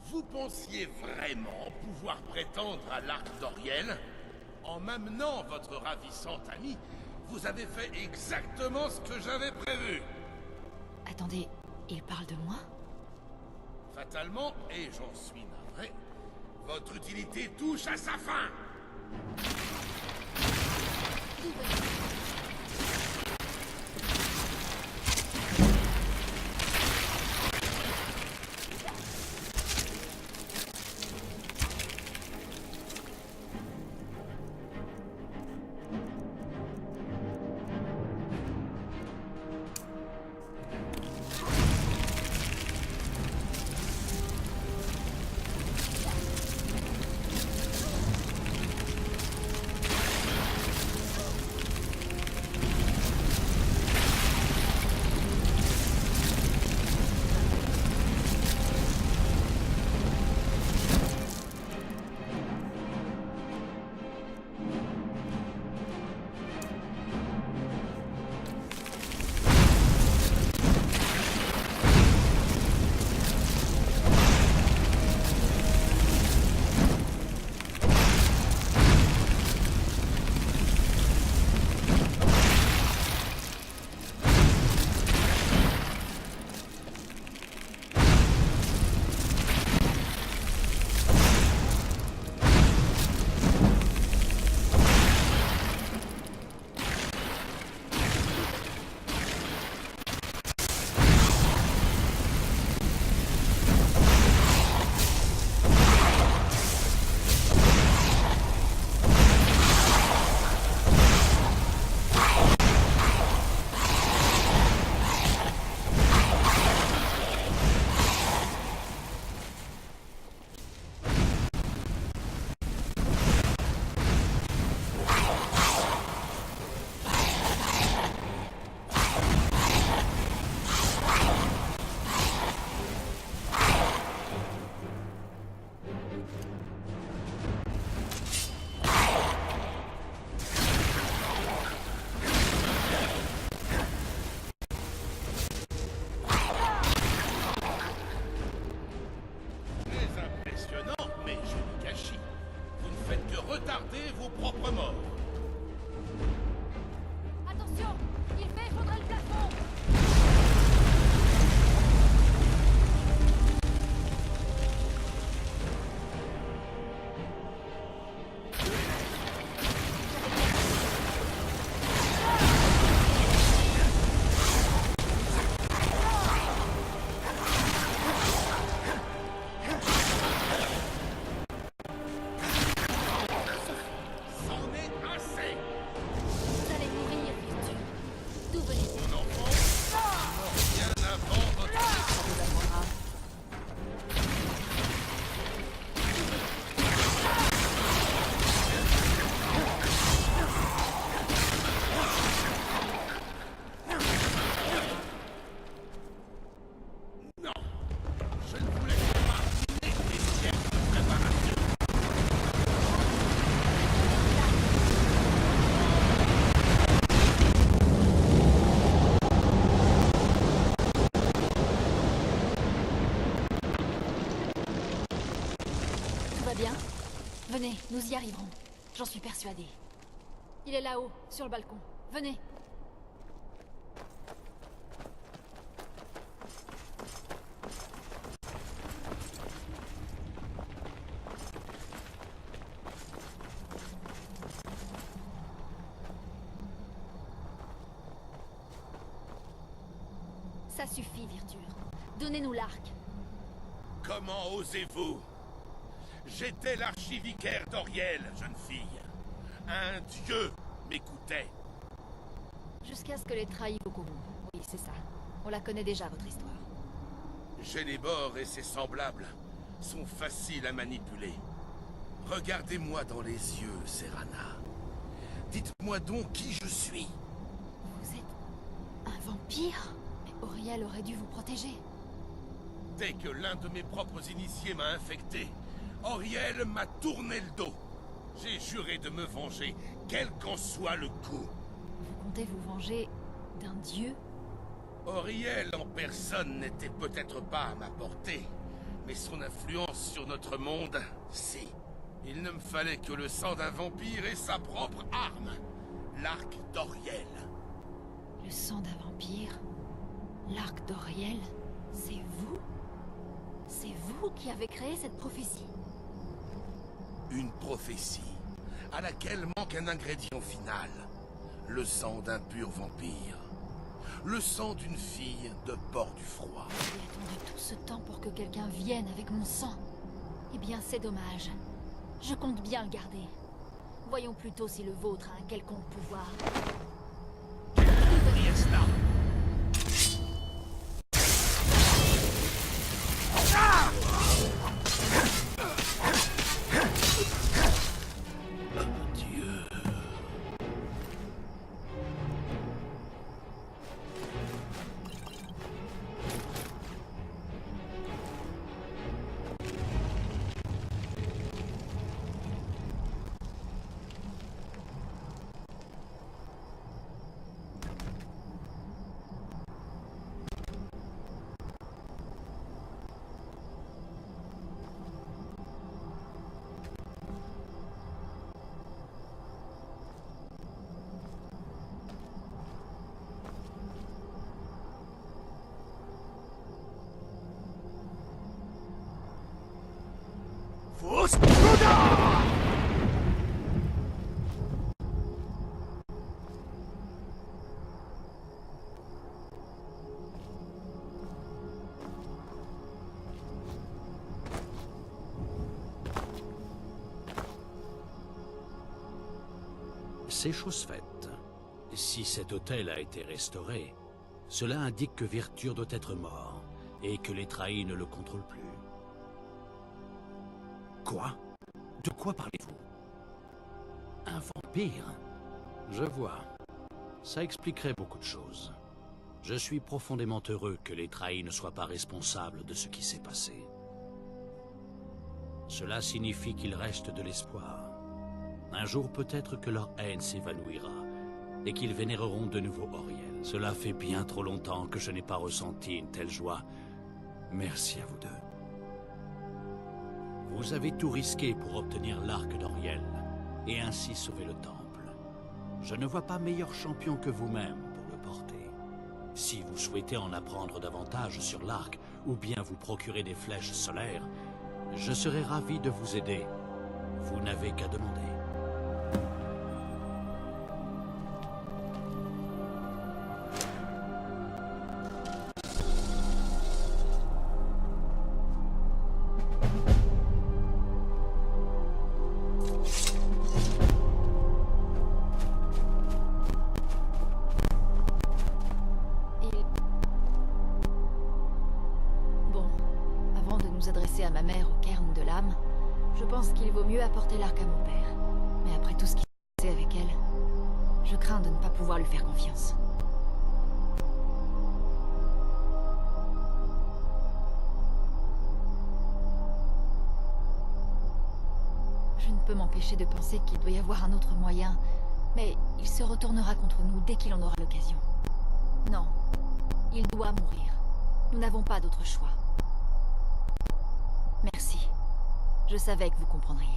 Vous pensiez vraiment pouvoir prétendre à l'arc d'Oriel? En m'amenant votre ravissante amie, vous avez fait exactement ce que j'avais prévu. Attendez, il parle de moi? Fatalement, et j'en suis navré, votre utilité touche à sa fin. Retardez vos propres morts. Attention! Il fait effondrer le plafond! Bien. Venez, nous y arriverons. J'en suis persuadée. Il est là-haut, sur le balcon. Venez. Ça suffit, Virture. Donnez-nous l'arc. Comment osez-vous? J'étais l'archivicaire d'Oriel, jeune fille. Un dieu m'écoutait. Jusqu'à ce que les trahis vous corrompent. Oui, c'est ça. On la connaît déjà, votre histoire. Gélébor et ses semblables sont faciles à manipuler. Regardez-moi dans les yeux, Serana. Dites-moi donc qui je suis. vampire? Mais Auriel aurait dû vous protéger. Dès que l'un de mes propres initiés m'a infecté, Auriel m'a tourné le dos. J'ai juré de me venger, quel qu'en soit le coup. Vous comptez vous venger d'un dieu? Auriel en personne n'était peut-être pas à ma portée, mais son influence sur notre monde, si. Il ne me fallait que le sang d'un vampire et sa propre arme, l'arc d'Auriel. Le sang d'un vampire? L'arc d'Auriel? C'est vous? C'est vous qui avez créé cette prophétie? Une prophétie, à laquelle manque un ingrédient final. Le sang d'un pur vampire. Le sang d'une fille de Port-du-Froid. J'ai attendu tout ce temps pour que quelqu'un vienne avec mon sang. Eh bien, c'est dommage. Je compte bien le garder. Voyons plutôt si le vôtre a un quelconque pouvoir. Fiesta. C'est chose faite. Si cet hôtel a été restauré, cela indique que Virtur doit être mort, et que les trahis ne le contrôlent plus. Quoi? De quoi parlez-vous? Un vampire? Je vois. Ça expliquerait beaucoup de choses. Je suis profondément heureux que les trahis ne soient pas responsables de ce qui s'est passé. Cela signifie qu'il reste de l'espoir. Un jour peut-être que leur haine s'évanouira, et qu'ils vénéreront de nouveau Auriel. Cela fait bien trop longtemps que je n'ai pas ressenti une telle joie. Merci à vous deux. Vous avez tout risqué pour obtenir l'arc d'Auriel, et ainsi sauver le temple. Je ne vois pas meilleur champion que vous-même pour le porter. Si vous souhaitez en apprendre davantage sur l'arc, ou bien vous procurer des flèches solaires, je serai ravi de vous aider. Vous n'avez qu'à demander. À ma mère au cairn de l'âme, je pense qu'il vaut mieux apporter l'arc à mon père. Mais après tout ce qui s'est passé avec elle, je crains de ne pas pouvoir lui faire confiance. Je ne peux m'empêcher de penser qu'il doit y avoir un autre moyen, mais il se retournera contre nous dès qu'il en aura l'occasion. Non, il doit mourir. Nous n'avons pas d'autre choix. Merci. Je savais que vous comprendriez.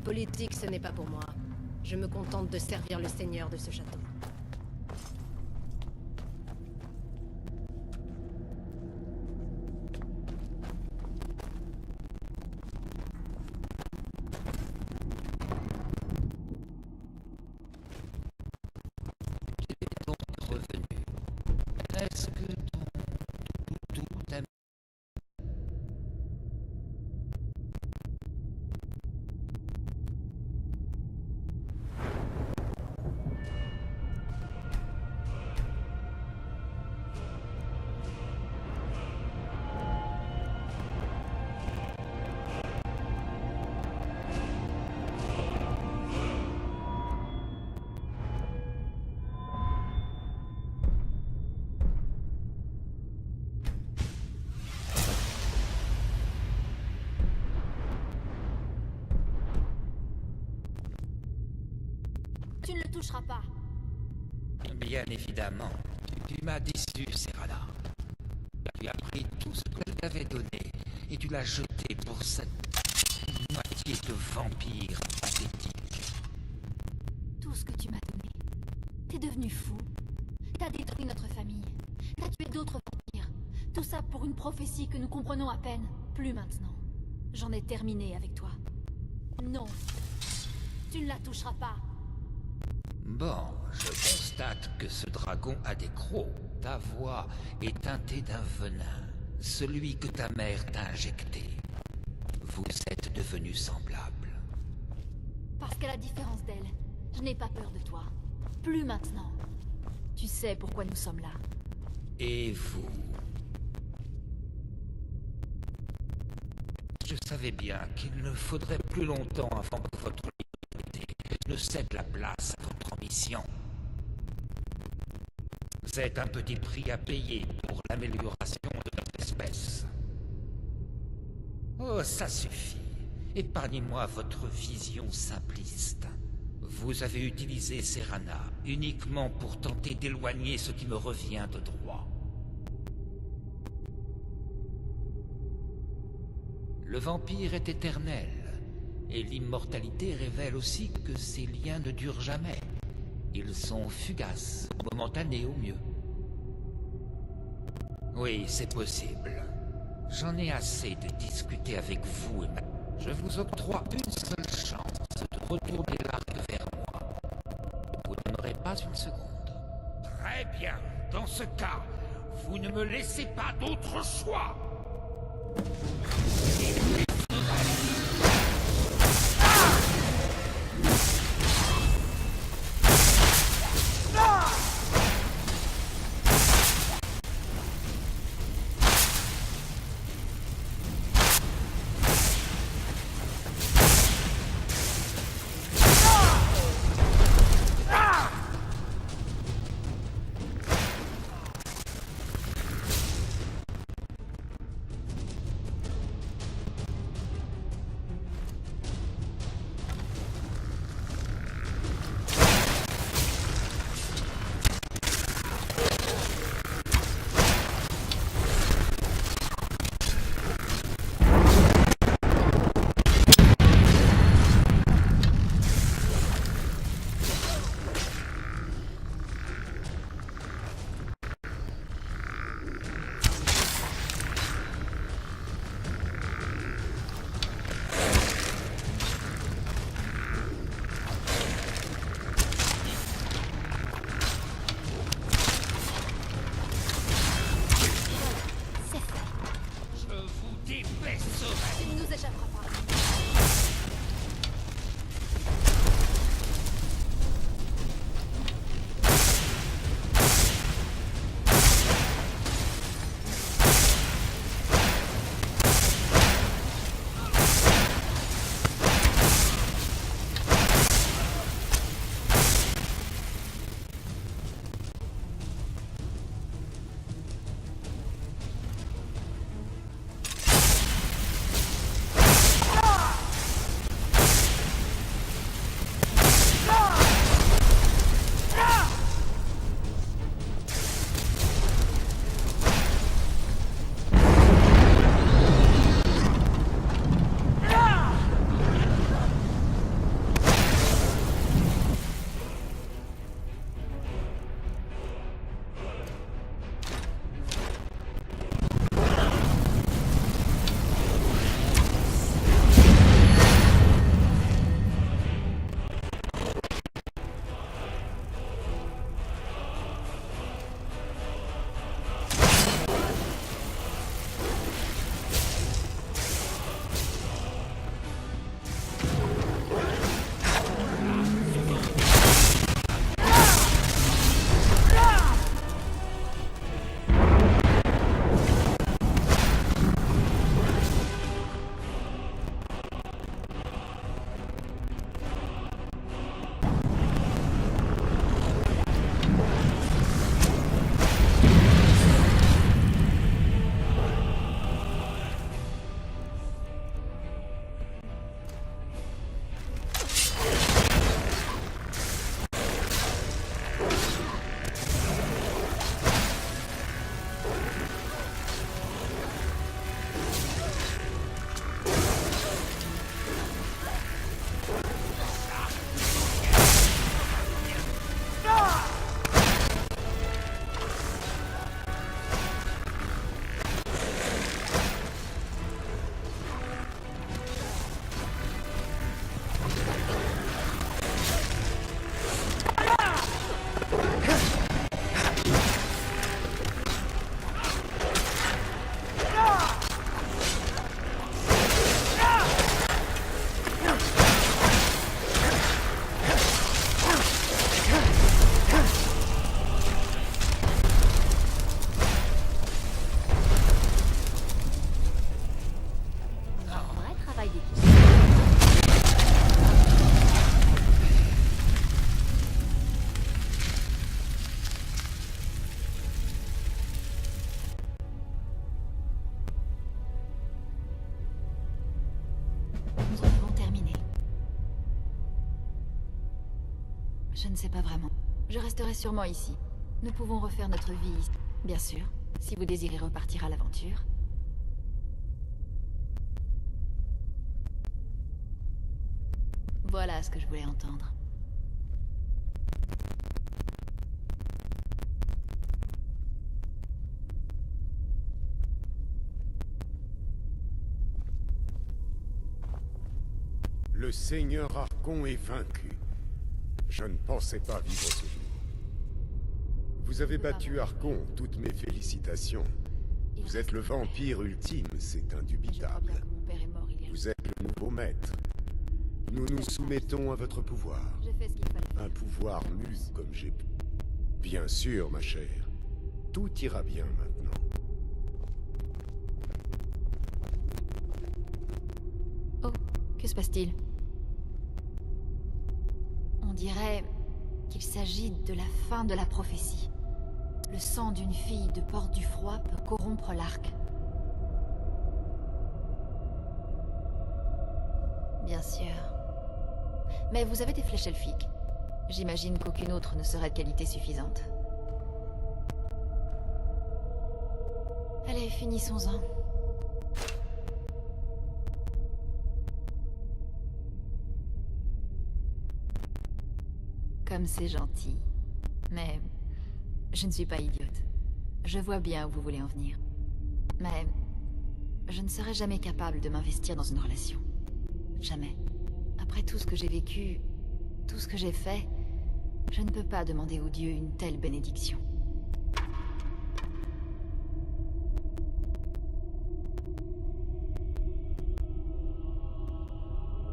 politique, ce n'est pas pour moi. Je me contente de servir le seigneur de ce château. Revenu. Est-ce que ton doudou t'a... Tu ne le toucheras pas. Bien évidemment. Tu m'as déçu, Serana. Tu as pris tout ce que je t'avais donné et tu l'as jeté pour cette moitié de vampire pathétique. Tout ce que tu m'as donné. T'es devenu fou. T'as détruit notre famille. T'as tué d'autres vampires. Tout ça pour une prophétie que nous comprenons à peine. Plus maintenant. J'en ai terminé avec toi. Non. Tu ne la toucheras pas. Bon, je constate que ce dragon a des crocs. Ta voix est teintée d'un venin, celui que ta mère t'a injecté. Vous êtes devenus semblables. Parce qu'à la différence d'elle, je n'ai pas peur de toi. Plus maintenant. Tu sais pourquoi nous sommes là. Et vous? Je savais bien qu'il ne faudrait plus longtemps avant que votre liberté ne cède la place à votre ambition. C'est un petit prix à payer pour l'amélioration de notre espèce. Oh, ça suffit. Épargnez-moi votre vision simpliste. Vous avez utilisé Serana uniquement pour tenter d'éloigner ce qui me revient de droit. Le vampire est éternel, et l'immortalité révèle aussi que ces liens ne durent jamais. Ils sont fugaces, momentanés au mieux. Oui, c'est possible. J'en ai assez de discuter avec vous et je vous octroie une seule chance de retourner l'arc vers moi. Vous n'aurez pas une seconde. Très bien. Dans ce cas, vous ne me laissez pas d'autre choix. Je ne sais pas vraiment. Je resterai sûrement ici. Nous pouvons refaire notre vie ici. Bien sûr, si vous désirez repartir à l'aventure. Voilà ce que je voulais entendre. Le Seigneur Archon est vaincu. Je ne pensais pas vivre ce jour. Vous avez battu Archon, toutes mes félicitations. Vous êtes le vampire ultime, c'est Je crois indubitable. bien que mon père est mort il y a... Vous êtes le nouveau maître. Nous nous soumettons à votre pouvoir. J'ai fait ce qu'il fallait faire. Un pouvoir mu comme j'ai pu. Bien sûr, ma chère. Tout ira bien maintenant. Oh, que se passe-t-il? On dirait qu'il s'agit de la fin de la prophétie. Le sang d'une fille de Porte du Froid peut corrompre l'arc. Bien sûr. Mais vous avez des flèches elfiques. J'imagine qu'aucune autre ne serait de qualité suffisante. Allez, finissons-en. Comme c'est gentil. Mais je ne suis pas idiote. Je vois bien où vous voulez en venir. Mais je ne serai jamais capable de m'investir dans une relation. Jamais. Après tout ce que j'ai vécu, tout ce que j'ai fait, je ne peux pas demander aux dieux une telle bénédiction.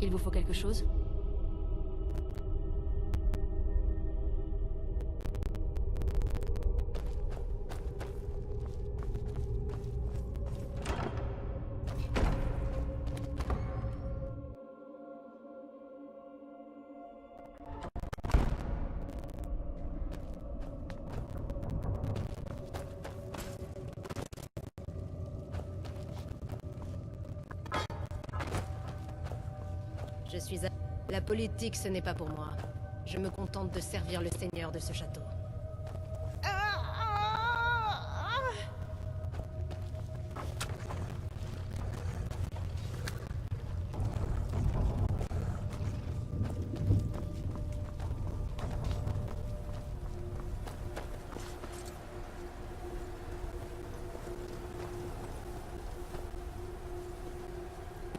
Il vous faut quelque chose ? Je suis à... La politique, ce n'est pas pour moi. Je me contente de servir le seigneur de ce château.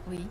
Oui.